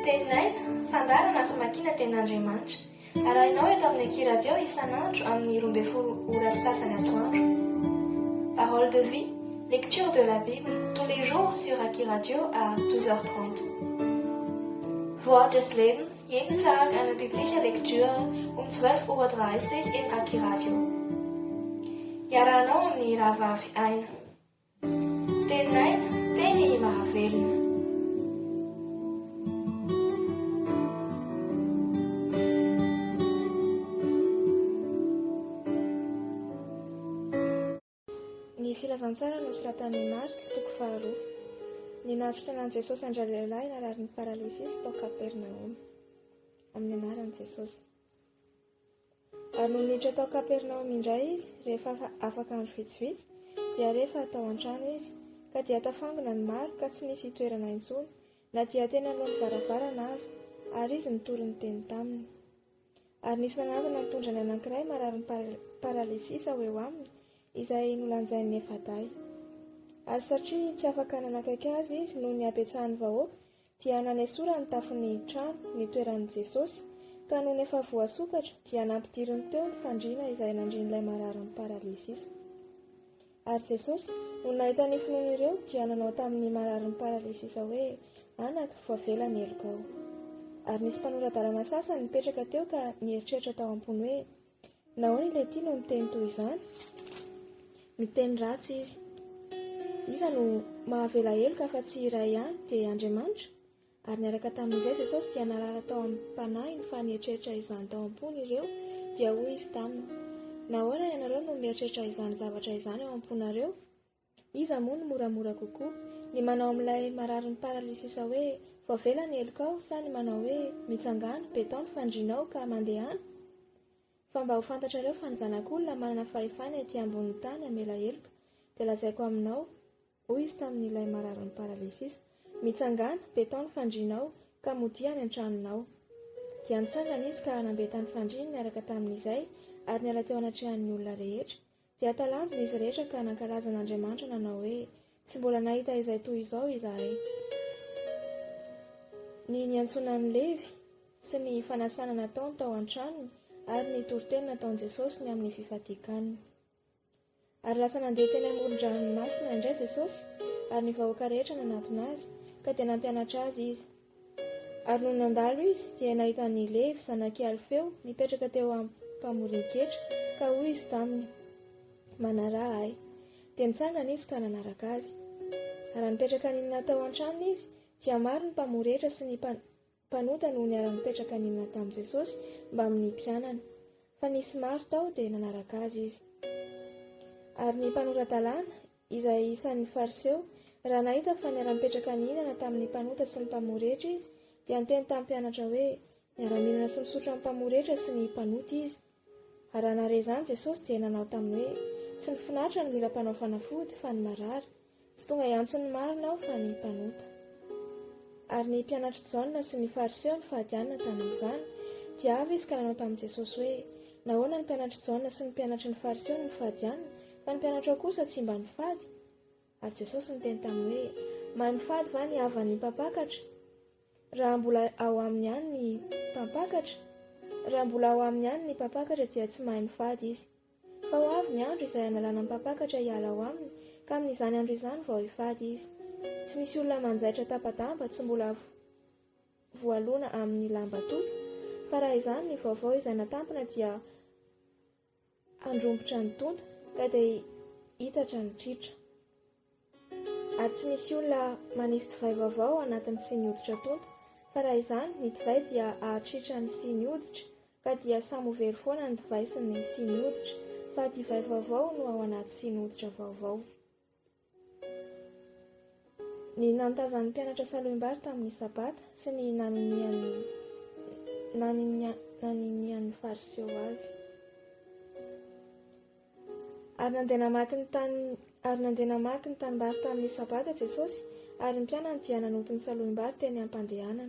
Teninay fandarana famakiana tenin'Andriamanitra. Arahinao eto amin'ny Aki Radio isan'andro amin'ny 12 ora sasany atoandro. Parole de vie, lecture de la Bible tous les jours sur Aki Radio à 12h30. Wort des Lebens, jeden Tag eine biblische Lektüre um 12:30 Uhr im Aki Radio. Iarahanao amin'ny rahavavy aina. Teninay, teny mahavelona. Ny filazantsara nosoratan'i Mark, toko 2. Ninasitra an'i Jesosy andray lehilahy narary ny paralysisy tao Kapernaum. Amin'ny anaran'i Jesosy. Ary no niditra tao Kapernaum indray izy, rehefa afaka andro vitsivitsy, dia rehefa tao an-trano izy, ka dia tafangona ny maro ka tsy nisy toerana intsony, na dia tena alohan'ny varavarana aza, ary izy nitory ny teny taminy. Ary nisy nanavana mitondra ny anankiray marary ny paralysisy ao eo aminy, izay nolanjain'ny efa-day. Ary satria tsy afaka nanakaiky azy izy noho ny abetsahan'ny vahoaka, dia nanesora ny tafon'ny trano nitoeran'i Jesosy, ka noho ny efa voasokatra dia nampidiriny teo ny fandriana izay nandrin'ilay marary ny paralysisy. Ary Jesosy, no nahita ny finoana ireo, dia nanao tamin'ny marary ny paralysisy hoe, anaka, voavela ny elokao. Ary nisy mpanoradalana sasany nipetraka teo ka nieritreritra tao am-pony hoe, nahoana ilay ity no miteny toy izany? Miteny ratsy izy. Iza no mahavela eloka fa tsy iray ihany dia Andriamanitra? Ary niaraka tamin'izay Jesosy dia narara tao amin'ny mpanahiny fa nieritreritra izany tao am-pony ireo, dia hoy izy taminy, nahoana ianareo no mieritreritra izany zavatra izany ao am-ponareo? Iza moa no moramora kokoa, ny manao amin'ilay marary ny paralysisy hoe voavela ny elokao, sa ny manao hoe mitsangana, betao ny fandrinao ka mandehana? Fa mba ho fantatrareo fa ny zanak'olona manana fahefana ety ambonin'ny tany hamela eloka, dia lazaiko aminao, hoy izy tamin'ilay marary ny paralysisy, mitsangana, betao ny fandrinao ka modia ny an-tranonao. Dia nitsangana izy ka nambeta ny fandriany niaraka tamin'izay, ary niala teo anatrehan'ny olona rehetra. Dia talanjona izy rehetra ka nankalaza n'Andriamanitra nanao hoe, tsy mbola nahita izay toy izao izahay. Ny niantsonan'ny Levi sy ny fanasana nataony tao an-tranony, ary ny toriteny nataon'i Jesosy ny amin'ny fifatikaniny. Ary lasa nandeha teny amoron-dranomasina indray Jesosy, ary ny vahoaka rehetra nanatona azy, ka dia nampianatra azy izy. Ary no nandalo izy, dia nahita ny Levi zanaky Alfeo nipetraka teo am-pamorin-ketra, ka hoy izy taminy, manara ahy. Dia nitsangana izy ka nanaraka azy. Ary nipetraka ninona tao an-tranony izy, dia maro ny mpamory-hevitra sy ny mpanota no niara-nipetraka ninona tamin'i Jesosy mba amin'ny mpianana, fa nisy maro tao dia nanaraka azy izy. Ary ny mpanoradalana, izay isan'ny fariseo, raha nahita fa niara-nipetraka nihinana tamin'ny mpanota sy ny mpamory-hevitra izy, dia niteny tamin'ny mpianatra hoe niara-mihinana sy misotro amin'ny mpamory-hevitra sy ny mpanota izy. Ary raha nare izany Jesosy dia nanao taminy hoe, tsy ny finaritra no mila mpanao fanafody fa ny marary, tsy tonga iantson'ny marina aho fa ny mpanota. Ary ny mpianatra Jaona sy ny fariseo nifady tamin'izany, dia avy izy ka nanao tamin'i Jesosy hoe, nahoana ny mpianatra Jaona sy ny mpianatra ny fariseo no nifady fa ny mpianatra kosa tsy mba nifady? Ary Jesosy niteny taminy hoe, mahay mifady va ny havan'ny mpampakatra? Raha mbola ao aminy ihany ny mpampakatra? Raha mbola ao aminy ihany ny mpampakatra dia tsy mahay mifady izy. Fa ho avy ny andro izay analana ny mpampakatra hiala ao aminy, ka amin'izany andro izany vao hifady izy. Tsy misy olona manjaitra tapa-damba tsy mbola voalona amin'ny lamba tota, fa raha izany ny vaovao izay natampina dia andrombotra ny tonta, ka dia hitatra ny tritra. Ary tsy misy olona manisy divay vaovao anatiny sy ny hoditra tonta, fa raha izany ny divay dia ahatritra ny sy ny hoditra, ka dia samy ho very foana ny divay sy ny sy ny hoditra, fa divay vaovao no ao anaty sy ny hoditra vaovao. Ny nantazan'ny mpianatra salohim-bary tamin'ny sabata sy ny naninian'ny fariseo azy. Ary nandeha namaky ny tanimbary tamin'ny sabata Jesosy, ary ny mpianany dia nanoty ny salohim-bary teny am-pandehanana.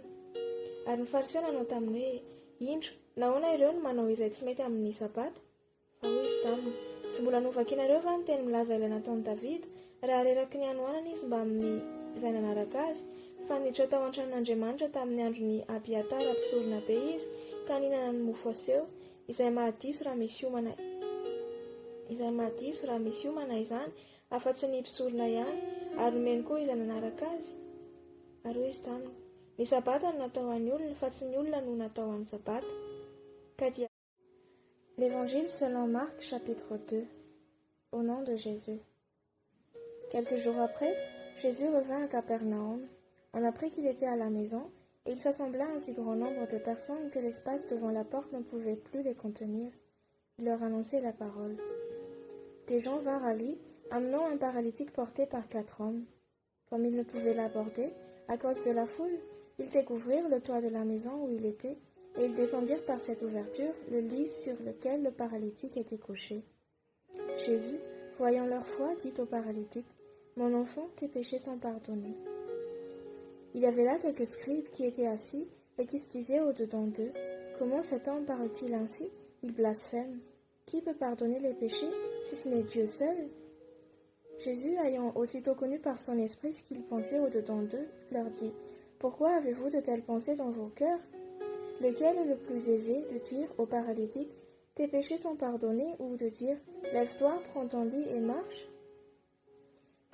Ary ny fariseo nanao taminy hoe, indro, nahoana ireo no manao izay tsy mety amin'ny sabata? Fa hoy izy taminy, tsy mbola novakianareo va ny teny milaza ilay nataon'i Davida, raha reraky ny anoanana izy mba amin'ny izay nanaraka azy, fa niditra tao an-tranon'Andriamanitra tamin'ny andron'ny Abiatara mpisorona be izy ka nihinana ny mofo aseho izay mahadiso raha misy homana izany afa-tsy ny mpisorona ihany ary omeny koa izay nanaraka azy. Ary hoy izy taminy, ny sabata no natao an'ny olona fa tsy ny olona no natao an'ny sabata. L'Évangile selon Marc, chapitre 2. Au nom de Jésus. Quelques jours après, Jésus revint à Capernaum. On apprit qu'il était à la maison, et il s'assembla un si grand nombre de personnes que l'espace devant la porte ne pouvait plus les contenir. Il leur annonçait la parole. Des gens vinrent à lui, amenant un paralytique porté par 4 hommes. Comme ils ne pouvaient l'aborder, à cause de la foule, ils découvrirent le toit de la maison où il était, et ils descendirent par cette ouverture le lit sur lequel le paralytique était couché. Jésus, voyant leur foi, dit au paralytique, « Mon enfant, tes péchés sont pardonnés. » Il y avait là quelques scribes qui étaient assis et qui se disaient au-dedans d'eux, « Comment cet homme parle-t-il ainsi? Il blasphème. Qui peut pardonner les péchés, si ce n'est Dieu seul ?» Jésus, ayant aussitôt connu par son esprit ce qu'ils pensaient au-dedans d'eux, leur dit, « Pourquoi avez-vous de telles pensées dans vos cœurs? Lequel est le plus aisé de dire au paralytique, « Tes péchés sont pardonnés » ou de dire, « Lève-toi, prends ton lit et marche »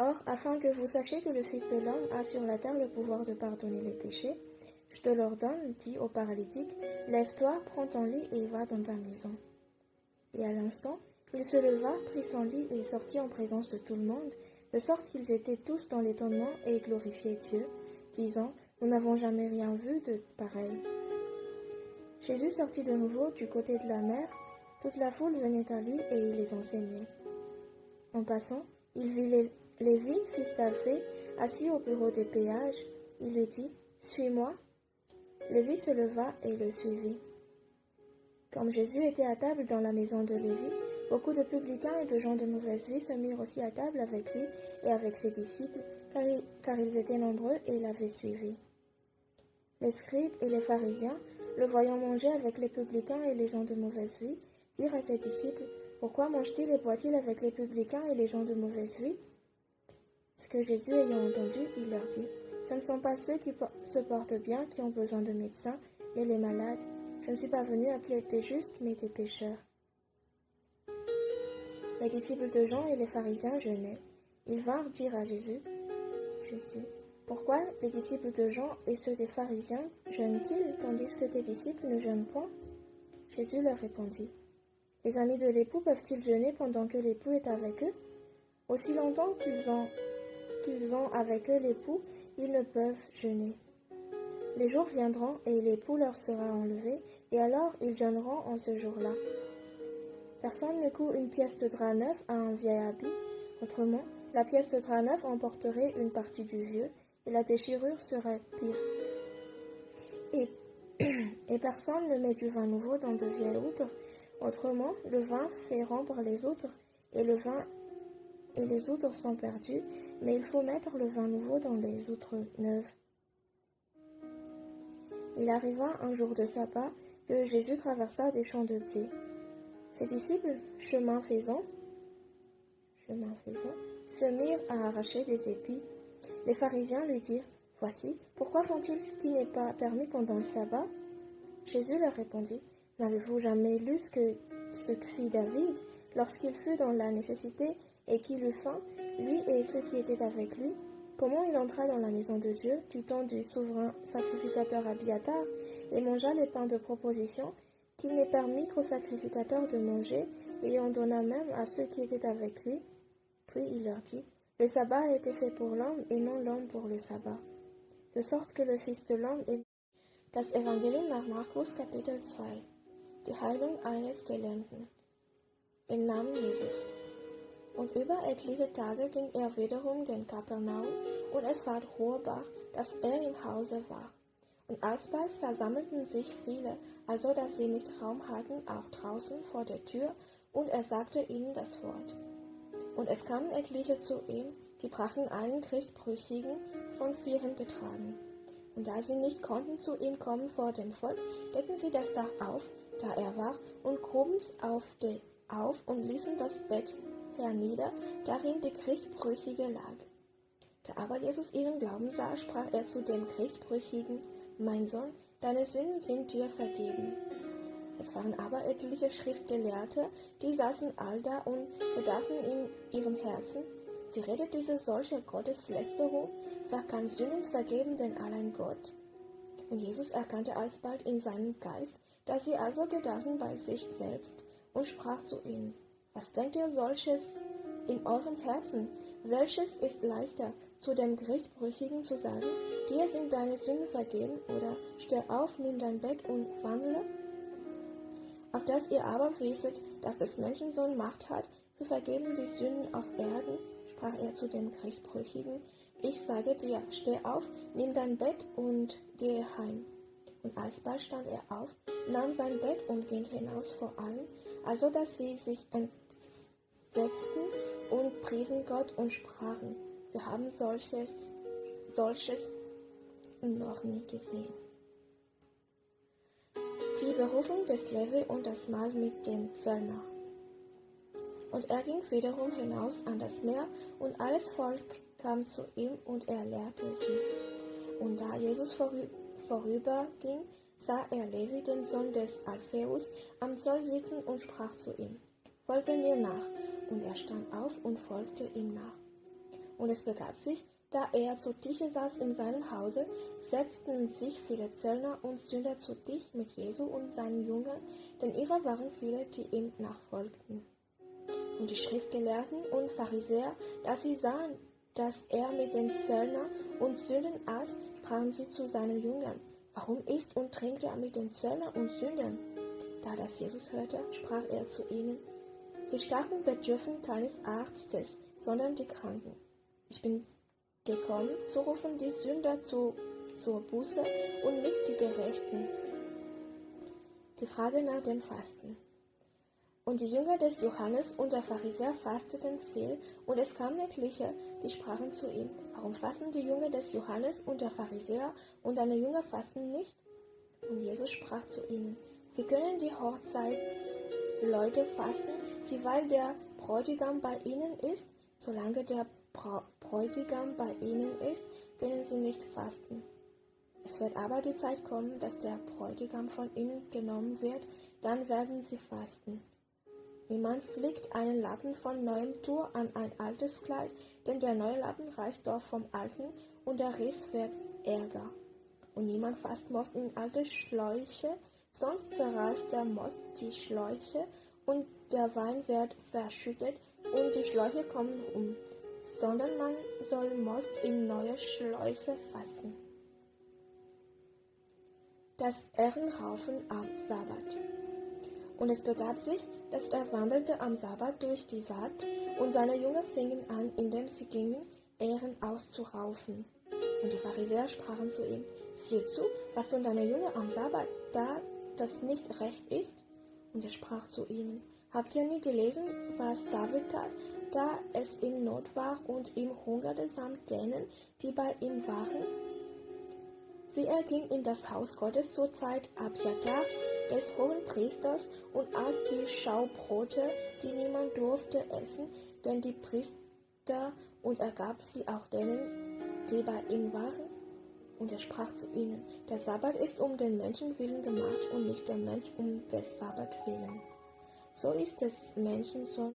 Or, afin que vous sachiez que le Fils de l'homme a sur la terre le pouvoir de pardonner les péchés, je te l'ordonne, dit au paralytique, « Lève-toi, prends ton lit et va dans ta maison. » Et à l'instant, il se leva, prit son lit et sortit en présence de tout le monde, de sorte qu'ils étaient tous dans l'étonnement et glorifiaient Dieu, disant, « Nous n'avons jamais rien vu de pareil. » Jésus sortit de nouveau du côté de la mer, toute la foule venait à lui et il les enseignait. En passant, il vit Lévi, fils d'Alphée, assis au bureau des péages. Il lui dit, « Suis-moi. » Lévi se leva et le suivit. Comme Jésus était à table dans la maison de Lévi, beaucoup de publicains et de gens de mauvaise vie se mirent aussi à table avec lui et avec ses disciples, car ils étaient nombreux et l'avaient suivi. Les scribes et les pharisiens, le voyant manger avec les publicains et les gens de mauvaise vie, dirent à ses disciples, « Pourquoi mange-t-il et boit-il avec les publicains et les gens de mauvaise vie ?» Ce que Jésus ayant entendu, il leur dit, « Ce ne sont pas ceux qui se portent bien qui ont besoin de médecins, mais les malades. Je ne suis pas venu appeler des justes, mais des pécheurs. » Les disciples de Jean et les pharisiens jeûnaient. Ils vinrent dire à Jésus, « Pourquoi les disciples de Jean et ceux des pharisiens jeûnent-ils, tandis que tes disciples ne jeûnent point ?» Jésus leur répondit, « Les amis de l'époux peuvent-ils jeûner pendant que l'époux est avec eux? Aussi longtemps qu'ils ont avec eux l'époux, ils ne peuvent jeûner. Les jours viendront et l'époux leur sera enlevé, et alors ils jeûneront en ce jour-là. Personne ne coud une pièce de drap neuf à un vieil habit, autrement, la pièce de drap neuf emporterait une partie du vieux, et la déchirure serait pire. Et personne ne met du vin nouveau dans de vieilles outres, autrement, le vin fait rompre les outres, et les outres sont perdues, mais il faut mettre le vin nouveau dans les outres neuves. » Il arriva un jour de sabbat que Jésus traversa des champs de blé. Ses disciples, chemin faisant, se mirent à arracher des épis. Les pharisiens lui dirent, « Voici, pourquoi font-ils ce qui n'est pas permis pendant le sabbat ?» Jésus leur répondit, « N'avez-vous jamais lu ce que fit David lorsqu'il fut dans la nécessité et qu'il eut faim, lui et ceux qui étaient avec lui? Comment il entra dans la maison de Dieu du temps du souverain sacrificateur Abiatar et mangea les pains de proposition qu'il n'est permis qu'aux sacrificateurs de manger, et en donna même à ceux qui étaient avec lui. Puis il leur dit, « Le sabbat a été fait pour l'homme et non l'homme pour le sabbat. De sorte que le Fils de l'homme est... » Das Evangelium nach Markus, Kapitel 2. Die Heilung eines Gelähmten. Im Namen Jesus. Und über etliche Tage ging er wiederum gen Kapernaum, und es ward hörbar, dass er im Hause war. Und alsbald versammelten sich viele, also dass sie nicht Raum hatten, auch draußen vor der Tür, und er sagte ihnen das Wort. Und es kamen etliche zu ihm, die brachten einen Christbrüchigen von Vieren getragen. Und da sie nicht konnten zu ihm kommen vor dem Volk, deckten sie das Dach auf, da er war, und gruben's auf und ließen das Bett hernieder, darin die Christbrüchige lag. Da aber Jesus ihren Glauben sah, sprach er zu dem Gerichtbrüchigen: Mein Sohn, deine Sünden sind dir vergeben. Es waren aber etliche Schriftgelehrte, die saßen allda und gedachten in ihrem Herzen: Wie redet diese solche Gotteslästerung? Wer kann Sünden vergeben, denn allein Gott? Und Jesus erkannte alsbald in seinem Geist, dass sie also gedachten bei sich selbst, und sprach zu ihnen: Was denkt ihr solches in eurem Herzen? Welches ist leichter, zu dem Gerichtbrüchigen zu sagen: Dir sind deine Sünden vergeben, oder steh auf, nimm dein Bett und wandle? Auf dass ihr aber wisset, dass des Menschensohn Macht hat, zu vergeben die Sünden auf Erden, sprach er zu dem Gerichtbrüchigen: Ich sage dir, steh auf, nimm dein Bett und gehe heim. Und alsbald stand er auf, nahm sein Bett und ging hinaus vor allen, also dass sie sich entsetzten und priesen Gott und sprachen: Wir haben solches noch nie gesehen. Die Berufung des Levi und das Mahl mit dem Zöllner. Und er ging wiederum hinaus an das Meer, und alles Volk kam zu ihm, und er lehrte sie. Und da Jesus vorüberging, sah er Levi, den Sohn des Alpheus, am Zoll sitzen und sprach zu ihm: Folge mir nach. Und er stand auf und folgte ihm nach. Und es begab sich, da er zu Tische saß in seinem Hause, setzten sich viele Zöllner und Sünder zu Tisch mit Jesu und seinen Jüngern, denn ihrer waren viele, die ihm nachfolgten. Und die Schriftgelehrten und Pharisäer, da sie sahen, dass er mit den Zöllnern und Sündern aß, sprachen sie zu seinen Jüngern: Warum isst und trinkt er mit den Zöllnern und Sündern? Da das Jesus hörte, sprach er zu ihnen: Die Starken bedürfen keines Arztes, sondern die Kranken. Ich bin gekommen, zu rufen die Sünder zur Buße und nicht die Gerechten. Die Frage nach dem Fasten. Und die Jünger des Johannes und der Pharisäer fasteten viel, und es kamen etliche, die sprachen zu ihm: Warum fasten die Jünger des Johannes und der Pharisäer, und deine Jünger fasten nicht? Und Jesus sprach zu ihnen: Wie können die Hochzeitsleute fasten, dieweil der Bräutigam bei ihnen ist? Solange der Bräutigam bei ihnen ist, können sie nicht fasten. Es wird aber die Zeit kommen, dass der Bräutigam von ihnen genommen wird, dann werden sie fasten. Niemand flickt einen Lappen von neuem Tuch an ein altes Kleid, denn der neue Lappen reißt doch vom alten, und der Riss wird ärger. Und niemand fasst Most in alte Schläuche, sonst zerreißt der Most die Schläuche, und der Wein wird verschüttet, und die Schläuche kommen um, sondern man soll Most in neue Schläuche fassen. Das Ehrenraufen am Sabbat. Und es begab sich, dass er wandelte am Sabbat durch die Saat, und seine Jünger fingen an, indem sie gingen, Ähren auszuraufen. Und die Pharisäer sprachen zu ihm: Siehe zu, was tun deine Jünger am Sabbat, da das nicht recht ist? Und er sprach zu ihnen: Habt ihr nie gelesen, was David tat, da es ihm Not war und ihm hungerte samt denen, die bei ihm waren? Wie er ging in das Haus Gottes zur Zeit Abjatars, des Hohenpriesters, und aß die Schaubrote, die niemand durfte essen, denn die Priester, und er gab sie auch denen, die bei ihm waren? Und er sprach zu ihnen: Der Sabbat ist um den Menschen willen gemacht, und nicht der Mensch um des Sabbat willen. So ist des Menschensohn